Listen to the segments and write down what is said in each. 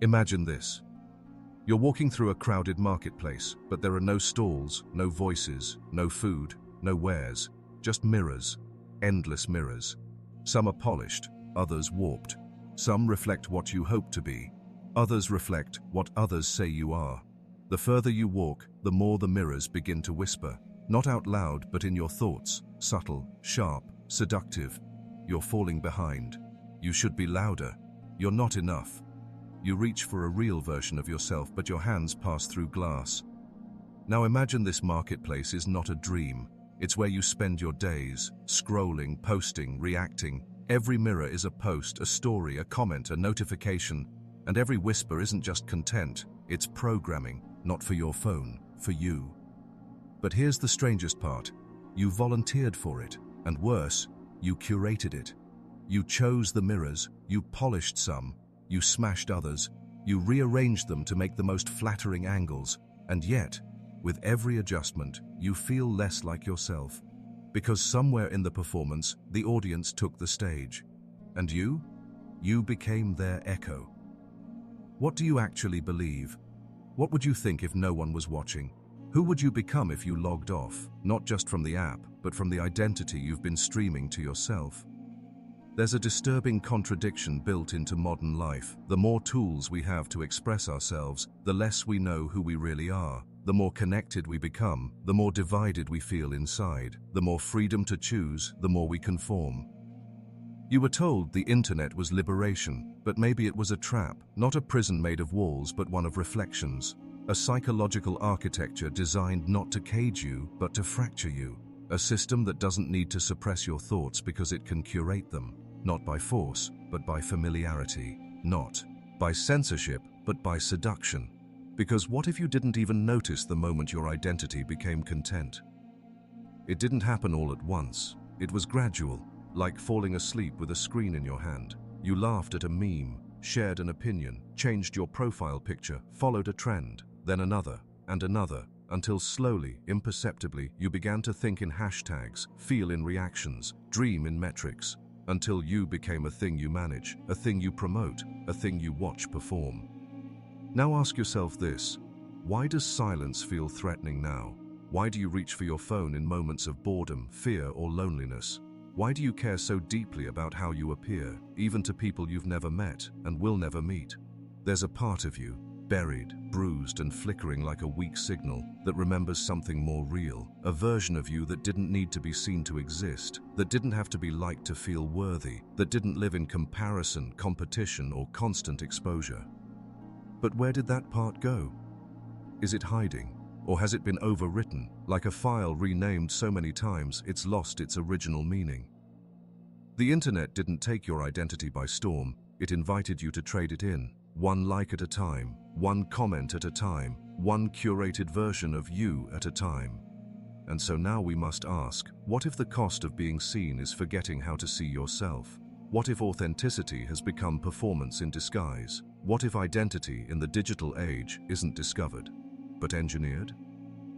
Imagine this. You're walking through a crowded marketplace, but there are no stalls, no voices, no food, no wares, just mirrors, endless mirrors. Some are polished, others warped. Some reflect what you hope to be. Others reflect what others say you are. The further you walk, the more the mirrors begin to whisper, not out loud, but in your thoughts, subtle, sharp, seductive. You're falling behind. You should be louder. You're not enough. You reach for a real version of yourself, but your hands pass through glass. Now imagine this marketplace is not a dream. It's where you spend your days, scrolling, posting, reacting. Every mirror is a post, a story, a comment, a notification, and every whisper isn't just content, it's programming, not for your phone, for you. But here's the strangest part. You volunteered for it, and worse, you curated it. You chose the mirrors, you polished some, you smashed others, you rearranged them to make the most flattering angles, and yet, with every adjustment, you feel less like yourself. Because somewhere in the performance, the audience took the stage. And you? You became their echo. What do you actually believe? What would you think if no one was watching? Who would you become if you logged off, not just from the app, but from the identity you've been streaming to yourself? There's a disturbing contradiction built into modern life. The more tools we have to express ourselves, the less we know who we really are. The more connected we become, the more divided we feel inside. The more freedom to choose, the more we conform. You were told the internet was liberation, but maybe it was a trap, not a prison made of walls, but one of reflections. A psychological architecture designed not to cage you, but to fracture you. A system that doesn't need to suppress your thoughts because it can curate them. Not by force, but by familiarity. Not by censorship, but by seduction. Because what if you didn't even notice the moment your identity became content? It didn't happen all at once. It was gradual, like falling asleep with a screen in your hand. You laughed at a meme, shared an opinion, changed your profile picture, followed a trend, then another, and another, until slowly, imperceptibly, you began to think in hashtags, feel in reactions, dream in metrics, until you became a thing you manage, a thing you promote, a thing you watch perform. Now ask yourself this: why does silence feel threatening now? Why do you reach for your phone in moments of boredom, fear, or loneliness? Why do you care so deeply about how you appear, even to people you've never met and will never meet? There's a part of you, buried, bruised, and flickering like a weak signal, that remembers something more real, a version of you that didn't need to be seen to exist, that didn't have to be liked to feel worthy, that didn't live in comparison, competition, or constant exposure. But where did that part go? Is it hiding? Or has it been overwritten, like a file renamed so many times it's lost its original meaning? The internet didn't take your identity by storm, it invited you to trade it in, one like at a time, one comment at a time, one curated version of you at a time. And so now we must ask, what if the cost of being seen is forgetting how to see yourself? What if authenticity has become performance in disguise? What if identity in the digital age isn't discovered, but engineered?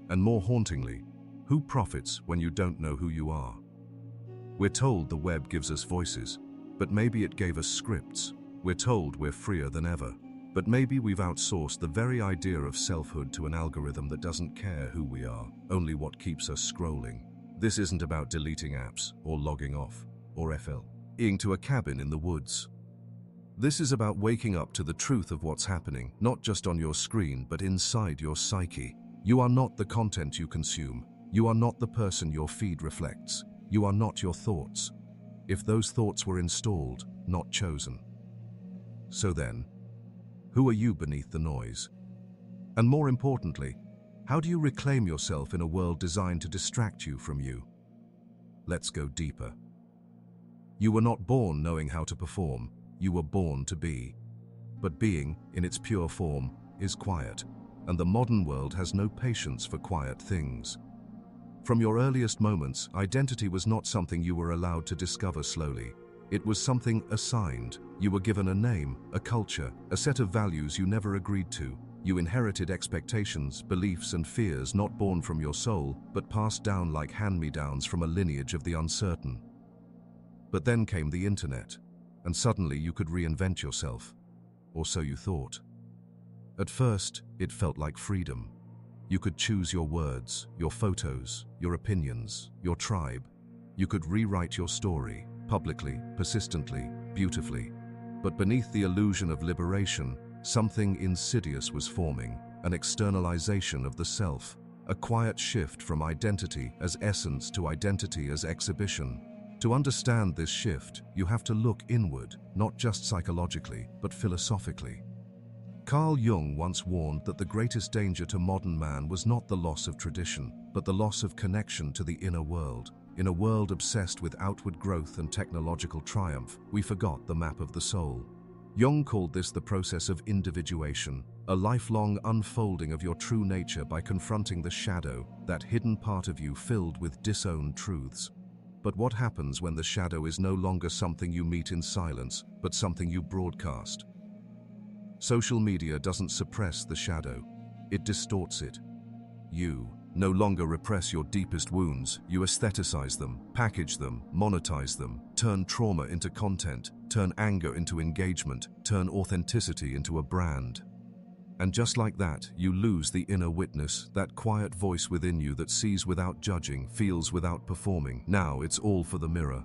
And more hauntingly, who profits when you don't know who you are? We're told the web gives us voices, but maybe it gave us scripts. We're told we're freer than ever, but maybe we've outsourced the very idea of selfhood to an algorithm that doesn't care who we are, only what keeps us scrolling. This isn't about deleting apps, or logging off, or FLing to a cabin in the woods. This is about waking up to the truth of what's happening, not just on your screen, but inside your psyche. You are not the content you consume. You are not the person your feed reflects. You are not your thoughts. If those thoughts were installed, not chosen. So then, who are you beneath the noise? And more importantly, how do you reclaim yourself in a world designed to distract you from you? Let's go deeper. You were not born knowing how to perform. You were born to be. But being, in its pure form, is quiet, and the modern world has no patience for quiet things. From your earliest moments, identity was not something you were allowed to discover slowly. It was something assigned. You were given a name, a culture, a set of values you never agreed to. You inherited expectations, beliefs, and fears not born from your soul, but passed down like hand-me-downs from a lineage of the uncertain. But then came the internet, and suddenly you could reinvent yourself. Or so you thought. At first, it felt like freedom. You could choose your words, your photos, your opinions, your tribe. You could rewrite your story, publicly, persistently, beautifully. But beneath the illusion of liberation, something insidious was forming, an externalization of the self, a quiet shift from identity as essence to identity as exhibition. To understand this shift, you have to look inward, not just psychologically, but philosophically. Carl Jung once warned that the greatest danger to modern man was not the loss of tradition, but the loss of connection to the inner world. In a world obsessed with outward growth and technological triumph, we forgot the map of the soul. Jung called this the process of individuation, a lifelong unfolding of your true nature by confronting the shadow, that hidden part of you filled with disowned truths. But what happens when the shadow is no longer something you meet in silence, but something you broadcast? Social media doesn't suppress the shadow, it distorts it. You no longer repress your deepest wounds, you aestheticize them, package them, monetize them, turn trauma into content, turn anger into engagement, turn authenticity into a brand. And just like that, you lose the inner witness, that quiet voice within you that sees without judging, feels without performing. Now it's all for the mirror.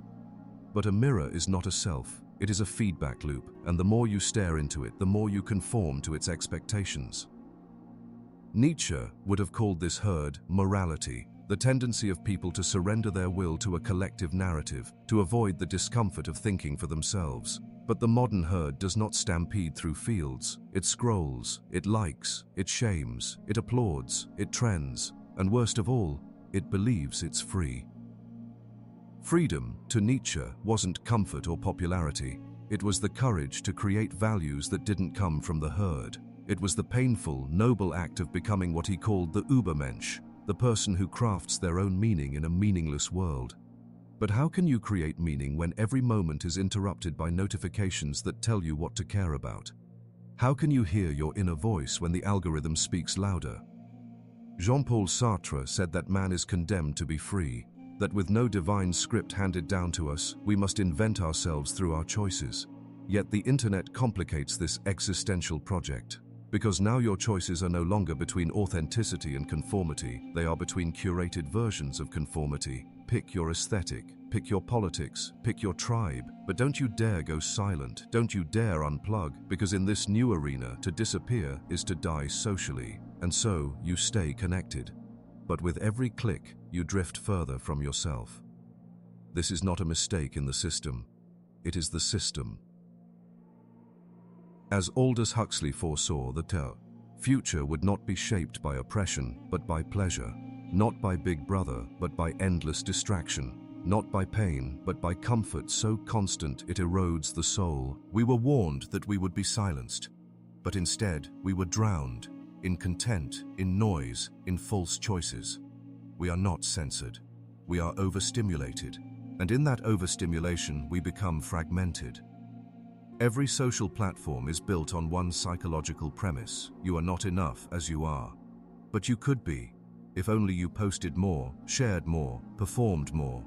But a mirror is not a self, it is a feedback loop, and the more you stare into it, the more you conform to its expectations. Nietzsche would have called this herd morality, the tendency of people to surrender their will to a collective narrative, to avoid the discomfort of thinking for themselves. But the modern herd does not stampede through fields. It scrolls, it likes, it shames, it applauds, it trends, and worst of all, it believes it's free. Freedom, to Nietzsche, wasn't comfort or popularity. It was the courage to create values that didn't come from the herd. It was the painful, noble act of becoming what he called the Übermensch, the person who crafts their own meaning in a meaningless world. But how can you create meaning when every moment is interrupted by notifications that tell you what to care about? How can you hear your inner voice when the algorithm speaks louder? Jean-Paul Sartre said that man is condemned to be free, that with no divine script handed down to us, we must invent ourselves through our choices. Yet the internet complicates this existential project, because now your choices are no longer between authenticity and conformity, they are between curated versions of conformity. Pick your aesthetic, pick your politics, pick your tribe, but don't you dare go silent, don't you dare unplug, because in this new arena, to disappear is to die socially, and so you stay connected. But with every click, you drift further from yourself. This is not a mistake in the system, it is the system. As Aldous Huxley foresaw, the future would not be shaped by oppression, but by pleasure, not by Big Brother, but by endless distraction, not by pain, but by comfort so constant it erodes the soul. We were warned that we would be silenced, but instead we were drowned in content, in noise, in false choices. We are not censored. We are overstimulated, and in that overstimulation we become fragmented. Every social platform is built on one psychological premise: you are not enough as you are. But you could be, if only you posted more, shared more, performed more.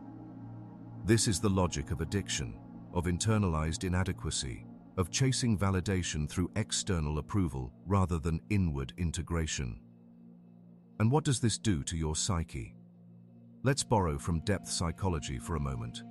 This is the logic of addiction, of internalized inadequacy, of chasing validation through external approval rather than inward integration. And what does this do to your psyche? Let's borrow from depth psychology for a moment.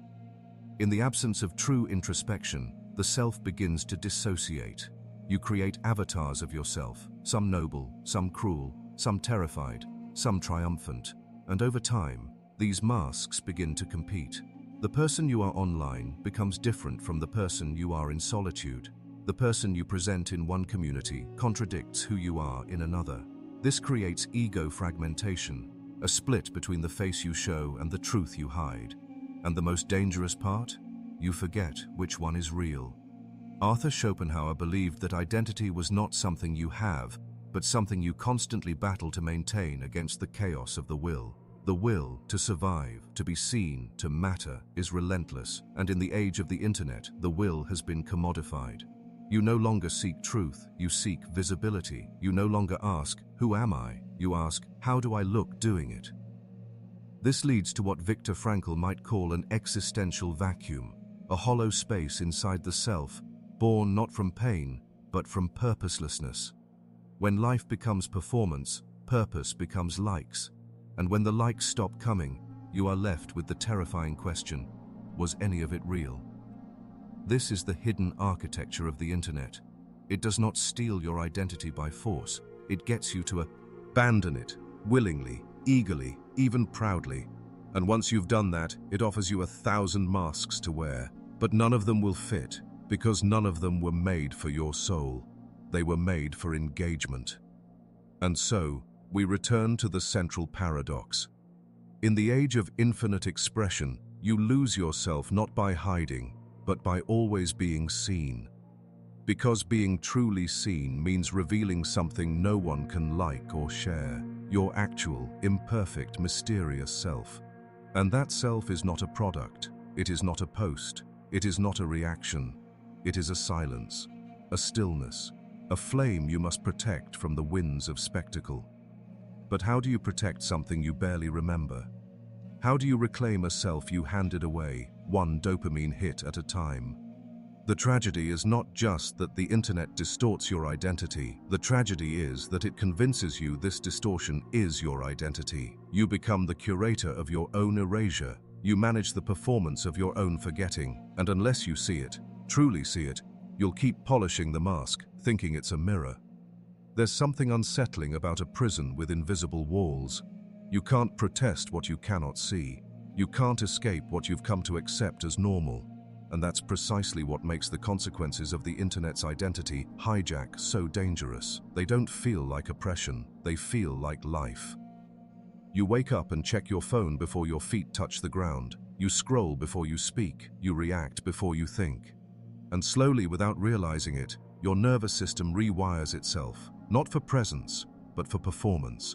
In the absence of true introspection, the self begins to dissociate. You create avatars of yourself, some noble, some cruel, some terrified, some triumphant, and over time, these masks begin to compete. The person you are online becomes different from the person you are in solitude. The person you present in one community contradicts who you are in another. This creates ego fragmentation, a split between the face you show and the truth you hide. And the most dangerous part? You forget which one is real. Arthur Schopenhauer believed that identity was not something you have, but something you constantly battle to maintain against the chaos of the will. The will to survive, to be seen, to matter is relentless, and in the age of the internet, the will has been commodified. You no longer seek truth, you seek visibility. You no longer ask, "Who am I?" You ask, "How do I look doing it?" This leads to what Viktor Frankl might call an existential vacuum, a hollow space inside the self, born not from pain, but from purposelessness. When life becomes performance, purpose becomes likes. And when the likes stop coming, you are left with the terrifying question, was any of it real? This is the hidden architecture of the internet. It does not steal your identity by force. It gets you to abandon it, willingly, eagerly, even proudly. And once you've done that, it offers you 1,000 masks to wear. But none of them will fit, because none of them were made for your soul. They were made for engagement. And so, we return to the central paradox. In the age of infinite expression, you lose yourself not by hiding, but by always being seen. Because being truly seen means revealing something no one can like or share, your actual, imperfect, mysterious self. And that self is not a product, it is not a post, it is not a reaction, it is a silence, a stillness, a flame you must protect from the winds of spectacle. But how do you protect something you barely remember? How do you reclaim a self you handed away, one dopamine hit at a time? The tragedy is not just that the internet distorts your identity. The tragedy is that it convinces you this distortion is your identity. You become the curator of your own erasure. You manage the performance of your own forgetting. And unless you see it, truly see it, you'll keep polishing the mask, thinking it's a mirror. There's something unsettling about a prison with invisible walls. You can't protest what you cannot see. You can't escape what you've come to accept as normal. And that's precisely what makes the consequences of the internet's identity hijack so dangerous. They don't feel like oppression, they feel like life. You wake up and check your phone before your feet touch the ground. You scroll before you speak, you react before you think. And slowly, without realizing it, your nervous system rewires itself, not for presence, but for performance.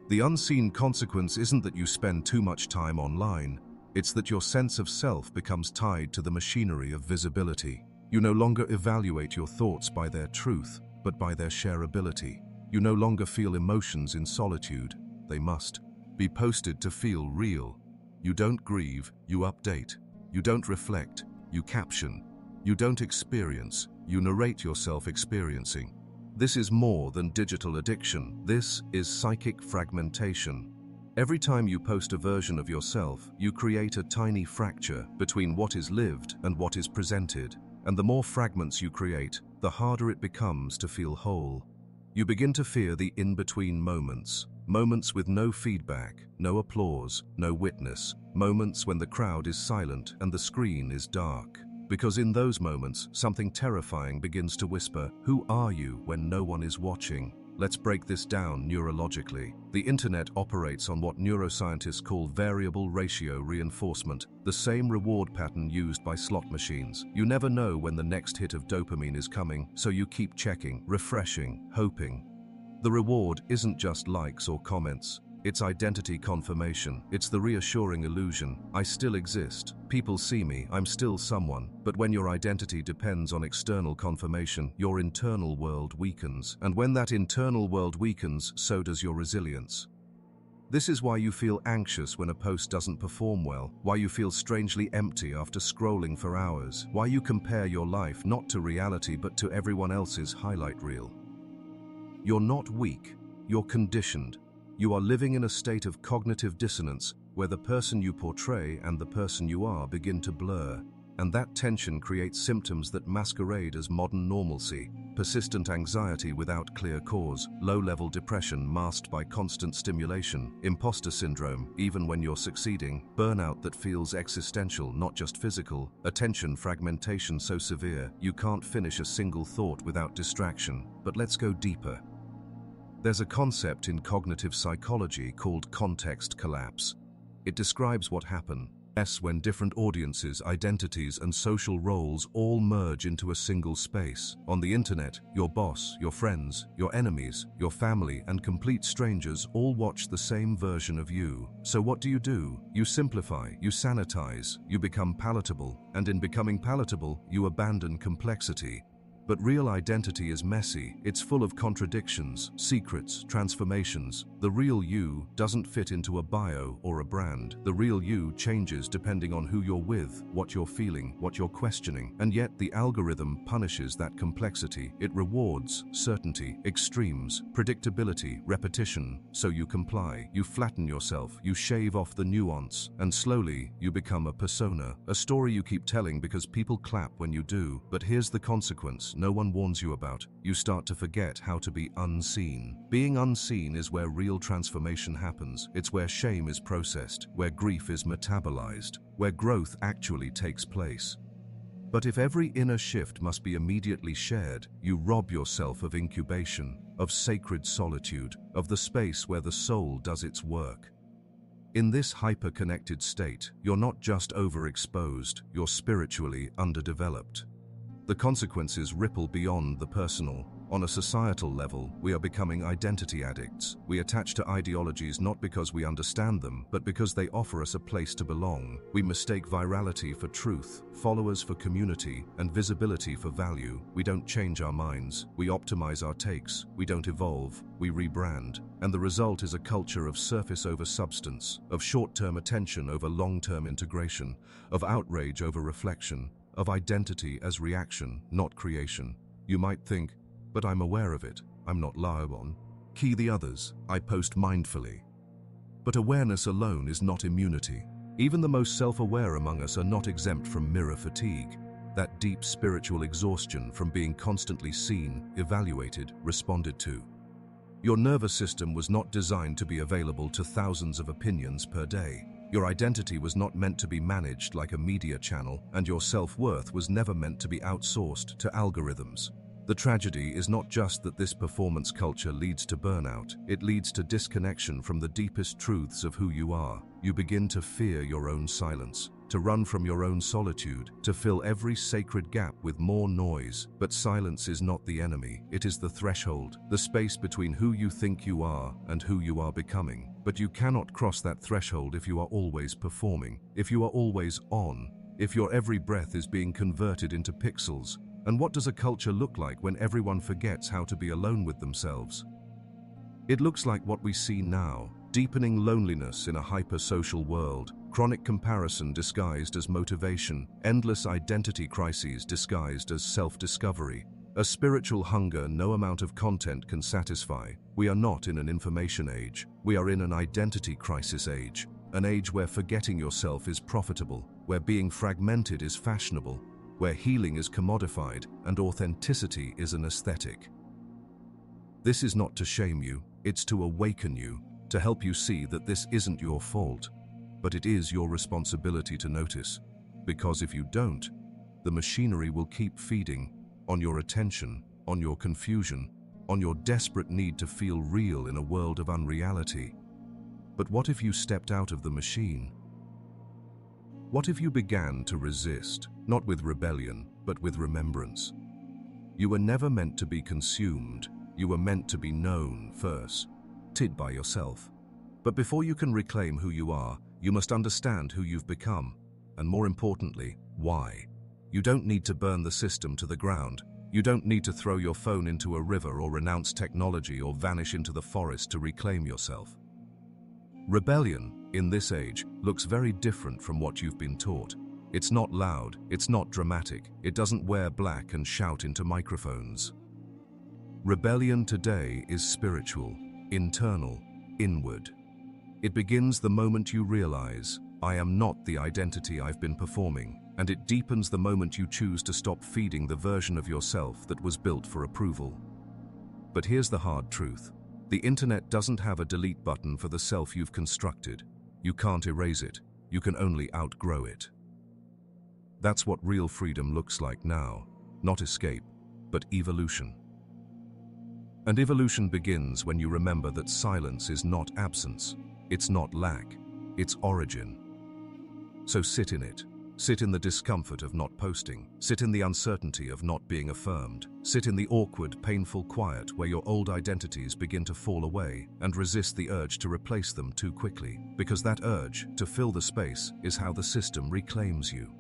The unseen consequence isn't that you spend too much time online, it's that your sense of self becomes tied to the machinery of visibility. You no longer evaluate your thoughts by their truth, but by their shareability. You no longer feel emotions in solitude. They must be posted to feel real. You don't grieve, you update. You don't reflect, you caption. You don't experience, you narrate yourself experiencing. This is more than digital addiction. This is psychic fragmentation. Every time you post a version of yourself, you create a tiny fracture between what is lived and what is presented. And the more fragments you create, the harder it becomes to feel whole. You begin to fear the in-between moments. Moments with no feedback, no applause, no witness. Moments when the crowd is silent and the screen is dark. Because in those moments, something terrifying begins to whisper, "Who are you when no one is watching?" Let's break this down neurologically. The internet operates on what neuroscientists call variable ratio reinforcement, the same reward pattern used by slot machines. You never know when the next hit of dopamine is coming, so you keep checking, refreshing, hoping. The reward isn't just likes or comments. It's identity confirmation. It's the reassuring illusion. I still exist. People see me. I'm still someone. But when your identity depends on external confirmation, your internal world weakens. And when that internal world weakens, so does your resilience. This is why you feel anxious when a post doesn't perform well, why you feel strangely empty after scrolling for hours, why you compare your life not to reality but to everyone else's highlight reel. You're not weak. You're conditioned. You are living in a state of cognitive dissonance where the person you portray and the person you are begin to blur. And that tension creates symptoms that masquerade as modern normalcy: persistent anxiety without clear cause, low-level depression masked by constant stimulation, imposter syndrome even when you're succeeding, burnout that feels existential, not just physical, attention fragmentation so severe you can't finish a single thought without distraction. But let's go deeper. There's a concept in cognitive psychology called context collapse. It describes what happens when different audiences, identities, and social roles all merge into a single space. On the internet, your boss, your friends, your enemies, your family, and complete strangers all watch the same version of you. So what do? You simplify, you sanitize, you become palatable, and in becoming palatable, you abandon complexity. But real identity is messy. It's full of contradictions, secrets, transformations. The real you doesn't fit into a bio or a brand. The real you changes depending on who you're with, what you're feeling, what you're questioning. And yet the algorithm punishes that complexity. It rewards certainty, extremes, predictability, repetition, so you comply. You flatten yourself, you shave off the nuance, and slowly you become a persona, a story you keep telling because people clap when you do. But here's the consequence no one warns you about. You start to forget how to be unseen. Being unseen is where real transformation happens. It's where shame is processed, where grief is metabolized, where growth actually takes place. But if every inner shift must be immediately shared, you rob yourself of incubation, of sacred solitude, of the space where the soul does its work. In this hyper-connected state, you're not just overexposed, you're spiritually underdeveloped. The consequences ripple beyond the personal. On a societal level, we are becoming identity addicts. We attach to ideologies not because we understand them, but because they offer us a place to belong. We mistake virality for truth, followers for community, and visibility for value. We don't change our minds. We optimize our takes. We don't evolve. We rebrand. And the result is a culture of surface over substance, of short-term attention over long-term integration, of outrage over reflection, of identity as reaction, not creation. You might think, but I'm aware of it, I'm not liable. Key the others, I post mindfully. But awareness alone is not immunity. Even the most self-aware among us are not exempt from mirror fatigue, that deep spiritual exhaustion from being constantly seen, evaluated, responded to. Your nervous system was not designed to be available to thousands of opinions per day. Your identity was not meant to be managed like a media channel, and your self-worth was never meant to be outsourced to algorithms. The tragedy is not just that this performance culture leads to burnout, it leads to disconnection from the deepest truths of who you are. You begin to fear your own silence, to run from your own solitude, to fill every sacred gap with more noise. But silence is not the enemy, it is the threshold, the space between who you think you are and who you are becoming. But you cannot cross that threshold if you are always performing, if you are always on, if your every breath is being converted into pixels. And what does a culture look like when everyone forgets how to be alone with themselves? It looks like what we see now: deepening loneliness in a hyper-social world, chronic comparison disguised as motivation, endless identity crises disguised as self-discovery, a spiritual hunger no amount of content can satisfy. We are not in an information age, we are in an identity crisis age, an age where forgetting yourself is profitable, where being fragmented is fashionable, where healing is commodified and authenticity is an aesthetic. This is not to shame you, it's to awaken you, to help you see that this isn't your fault, but it is your responsibility to notice. Because if you don't, the machinery will keep feeding on your attention, on your confusion, on your desperate need to feel real in a world of unreality. But what if you stepped out of the machine? What if you began to resist, not with rebellion, but with remembrance? You were never meant to be consumed, you were meant to be known first, tid by yourself. But before you can reclaim who you are, you must understand who you've become, and more importantly, why. You don't need to burn the system to the ground. You don't need to throw your phone into a river or renounce technology or vanish into the forest to reclaim yourself. Rebellion, in this age, looks very different from what you've been taught. It's not loud, it's not dramatic, it doesn't wear black and shout into microphones. Rebellion today is spiritual, internal, inward. It begins the moment you realize, I am not the identity I've been performing, and it deepens the moment you choose to stop feeding the version of yourself that was built for approval. But here's the hard truth. The internet doesn't have a delete button for the self you've constructed. You can't erase it. You can only outgrow it. That's what real freedom looks like now. Not escape, but evolution. And evolution begins when you remember that silence is not absence. It's not lack. It's origin. So sit in it. Sit in the discomfort of not posting. Sit in the uncertainty of not being affirmed. Sit in the awkward, painful quiet where your old identities begin to fall away, and resist the urge to replace them too quickly, because that urge to fill the space is how the system reclaims you.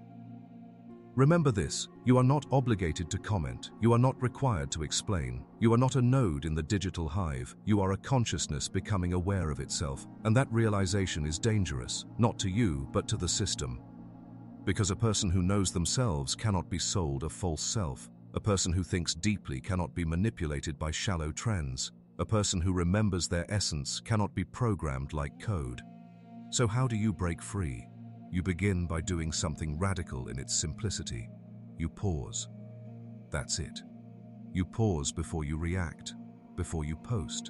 Remember this, you are not obligated to comment, you are not required to explain, you are not a node in the digital hive, you are a consciousness becoming aware of itself, and that realization is dangerous, not to you, but to the system. Because a person who knows themselves cannot be sold a false self, a person who thinks deeply cannot be manipulated by shallow trends, a person who remembers their essence cannot be programmed like code. So how do you break free? You begin by doing something radical in its simplicity. You pause. That's it. You pause before you react, before you post,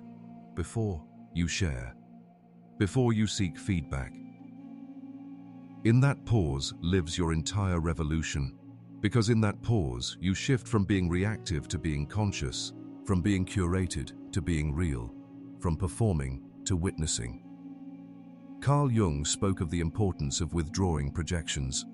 before you share, before you seek feedback. In that pause lives your entire revolution, because in that pause you shift from being reactive to being conscious, from being curated to being real, from performing to witnessing. Carl Jung spoke of the importance of withdrawing projections.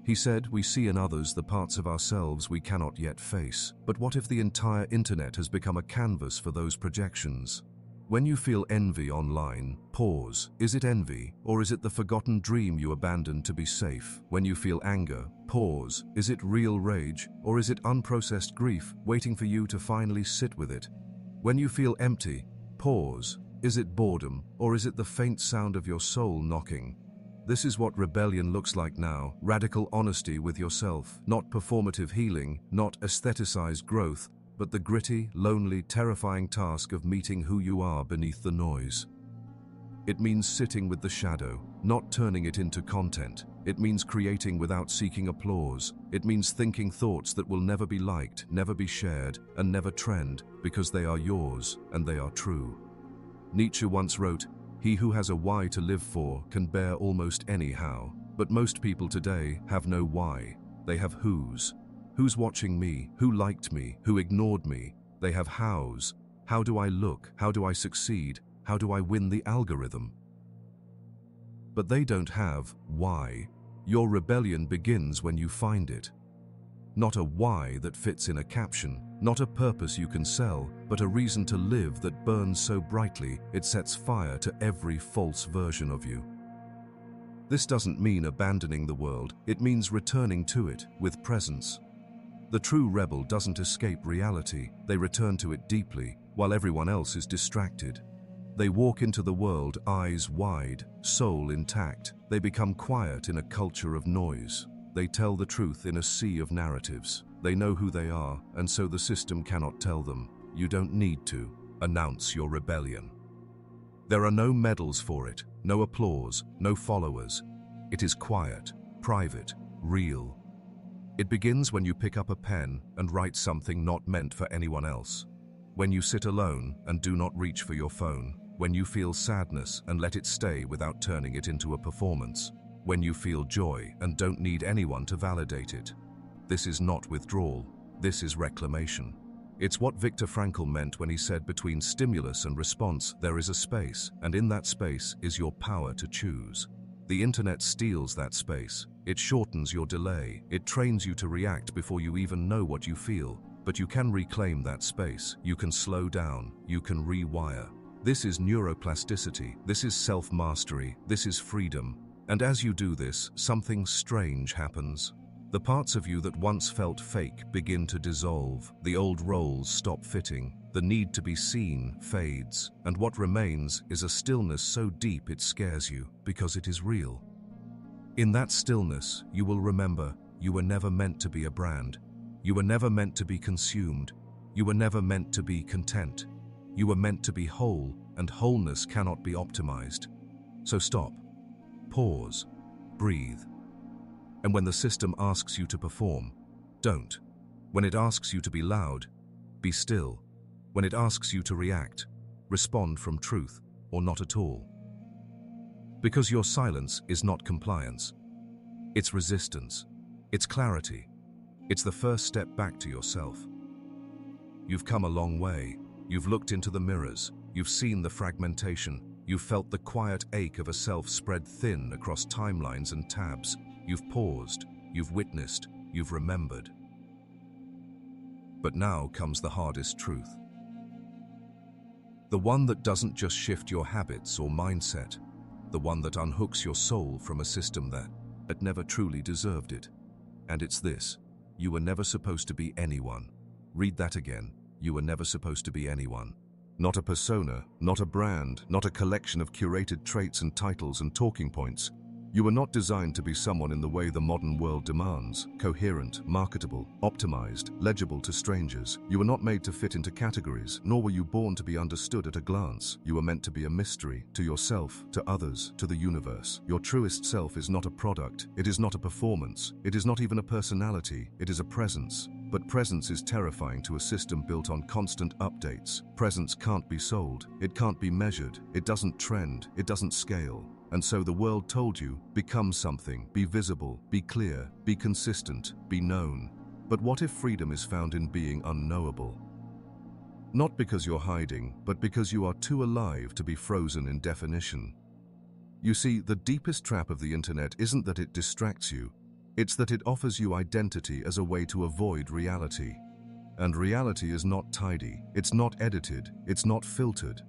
He said, we see in others the parts of ourselves we cannot yet face. But what if the entire internet has become a canvas for those projections? When you feel envy online, pause. Is it envy, or is it the forgotten dream you abandoned to be safe? When you feel anger, pause. Is it real rage, or is it unprocessed grief waiting for you to finally sit with it? When you feel empty, pause. Is it boredom, or is it the faint sound of your soul knocking? This is what rebellion looks like now, radical honesty with yourself, not performative healing, not aestheticized growth, but the gritty, lonely, terrifying task of meeting who you are beneath the noise. It means sitting with the shadow, not turning it into content. It means creating without seeking applause. It means thinking thoughts that will never be liked, never be shared, and never trend, because they are yours and they are true. Nietzsche once wrote, "He who has a why to live for can bear almost any how." But most people today have no why. They have whos. Who's watching me? Who liked me? Who ignored me? They have hows. How do I look? How do I succeed? How do I win the algorithm? But they don't have why. Your rebellion begins when you find it. Not a why that fits in a caption, not a purpose you can sell, but a reason to live that burns so brightly it sets fire to every false version of you. This doesn't mean abandoning the world, it means returning to it with presence. The true rebel doesn't escape reality, they return to it deeply, while everyone else is distracted. They walk into the world eyes wide, soul intact. They become quiet in a culture of noise. They tell the truth in a sea of narratives. They know who they are, and so the system cannot tell them. You don't need to announce your rebellion. There are no medals for it, no applause, no followers. It is quiet, private, real. It begins when you pick up a pen and write something not meant for anyone else. When you sit alone and do not reach for your phone. When you feel sadness and let it stay without turning it into a performance. When you feel joy and don't need anyone to validate it. This is not withdrawal, this is reclamation. It's what Viktor Frankl meant when he said between stimulus and response there is a space, and in that space is your power to choose. The internet steals that space. It shortens your delay. It trains you to react before you even know what you feel. But you can reclaim that space. You can slow down. You can rewire. This is neuroplasticity. This is self-mastery. This is freedom. And as you do this, something strange happens. The parts of you that once felt fake begin to dissolve. The old roles stop fitting. The need to be seen fades. And what remains is a stillness so deep it scares you, because it is real. In that stillness, you will remember you were never meant to be a brand. You were never meant to be consumed. You were never meant to be content. You were meant to be whole, and wholeness cannot be optimized. So stop. Pause. Breathe. And when the system asks you to perform, don't. When it asks you to be loud, be still. When it asks you to react, respond from truth or not at all. Because your silence is not compliance. It's resistance. It's clarity. It's the first step back to yourself. You've come a long way. You've looked into the mirrors. You've seen the fragmentation. You've felt the quiet ache of a self spread thin across timelines and tabs. You've paused. You've witnessed. You've remembered. But now comes the hardest truth. The one that doesn't just shift your habits or mindset. The one that unhooks your soul from a system that never truly deserved it. And it's this: you were never supposed to be anyone. Read that again. You were never supposed to be anyone. Not a persona, not a brand, not a collection of curated traits and titles and talking points. You were not designed to be someone in the way the modern world demands: coherent, marketable, optimized, legible to strangers. You were not made to fit into categories, nor were you born to be understood at a glance. You were meant to be a mystery, to yourself, to others, to the universe. Your truest self is not a product, it is not a performance, it is not even a personality, it is a presence. But presence is terrifying to a system built on constant updates. Presence can't be sold, it can't be measured, it doesn't trend, it doesn't scale. And so the world told you, become something, be visible, be clear, be consistent, be known. But what if freedom is found in being unknowable? Not because you're hiding, but because you are too alive to be frozen in definition. You see, the deepest trap of the internet isn't that it distracts you, it's that it offers you identity as a way to avoid reality. And reality is not tidy, it's not edited, it's not filtered.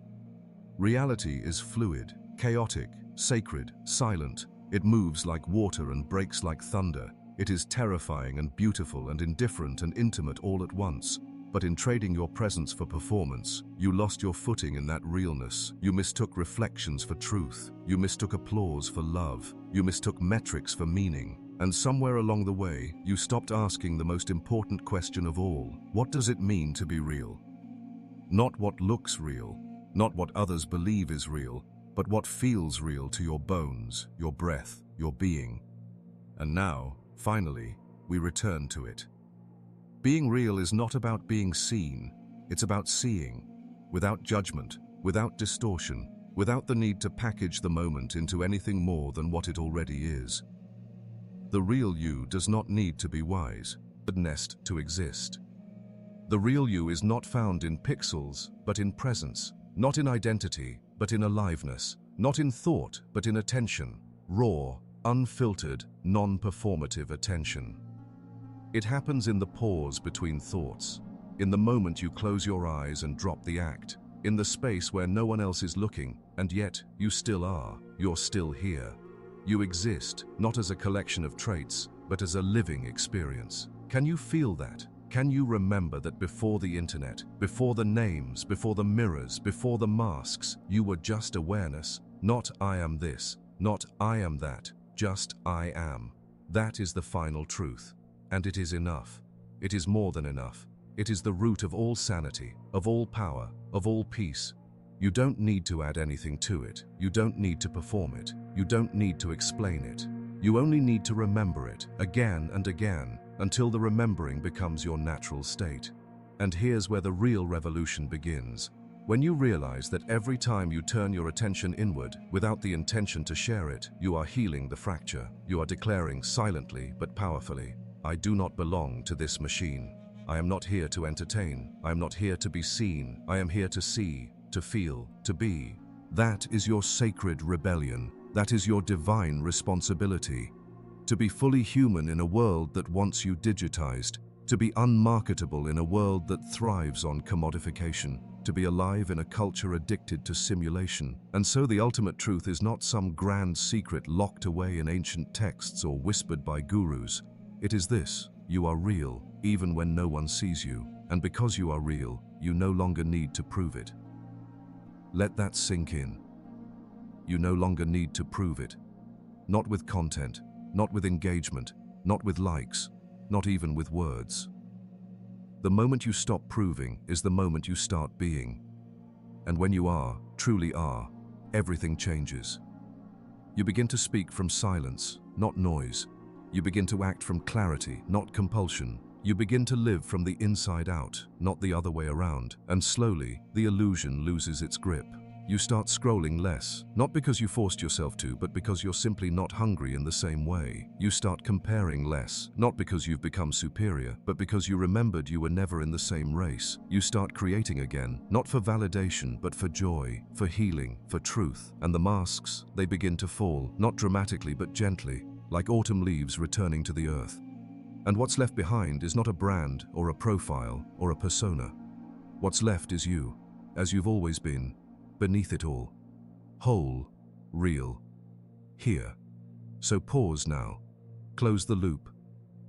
Reality is fluid, chaotic, sacred, silent. It moves like water and breaks like thunder. It is terrifying and beautiful and indifferent and intimate all at once. But in trading your presence for performance, you lost your footing in that realness. You mistook reflections for truth. You mistook applause for love. You mistook metrics for meaning. And somewhere along the way, you stopped asking the most important question of all: what does it mean to be real? Not what looks real, not what others believe is real, but what feels real to your bones, your breath, your being. And now, finally, we return to it. Being real is not about being seen, it's about seeing, without judgment, without distortion, without the need to package the moment into anything more than what it already is. The real you does not need to be wise, but nest to exist. The real you is not found in pixels, but in presence, not in identity, but in aliveness, not in thought, but in attention, raw, unfiltered, non-performative attention. It happens in the pause between thoughts, in the moment you close your eyes and drop the act, in the space where no one else is looking, and yet you still are, you're still here. You exist, not as a collection of traits, but as a living experience. Can you feel that? Can you remember that before the internet, before the names, before the mirrors, before the masks, you were just awareness? Not I am this, not I am that, just I am. That is the final truth. And it is enough. It is more than enough. It is the root of all sanity, of all power, of all peace. You don't need to add anything to it. You don't need to perform it. You don't need to explain it. You only need to remember it again and again until the remembering becomes your natural state. And here's where the real revolution begins. When you realize that every time you turn your attention inward without the intention to share it, you are healing the fracture. You are declaring silently but powerfully, I do not belong to this machine. I am not here to entertain. I am not here to be seen. I am here to see, to feel, to be. That is your sacred rebellion. That is your divine responsibility. To be fully human in a world that wants you digitized. To be unmarketable in a world that thrives on commodification. To be alive in a culture addicted to simulation. And so the ultimate truth is not some grand secret locked away in ancient texts or whispered by gurus. It is this: you are real, even when no one sees you. And because you are real, you no longer need to prove it. Let that sink in. You no longer need to prove it. Not with content, not with engagement, not with likes, not even with words. The moment you stop proving is the moment you start being. And when you are, truly are, everything changes. You begin to speak from silence, not noise. You begin to act from clarity, not compulsion. You begin to live from the inside out, not the other way around. And slowly, the illusion loses its grip. You start scrolling less, not because you forced yourself to, but because you're simply not hungry in the same way. You start comparing less, not because you've become superior, but because you remembered you were never in the same race. You start creating again, not for validation, but for joy, for healing, for truth. And the masks, they begin to fall, not dramatically but gently, like autumn leaves returning to the earth. And what's left behind is not a brand or a profile or a persona. What's left is you, as you've always been, beneath it all. Whole, real, here. So pause now. Close the loop.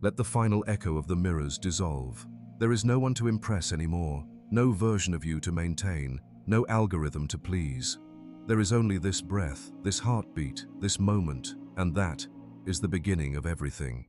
Let the final echo of the mirrors dissolve. There is no one to impress anymore, no version of you to maintain, no algorithm to please. There is only this breath, this heartbeat, this moment, and that is the beginning of everything.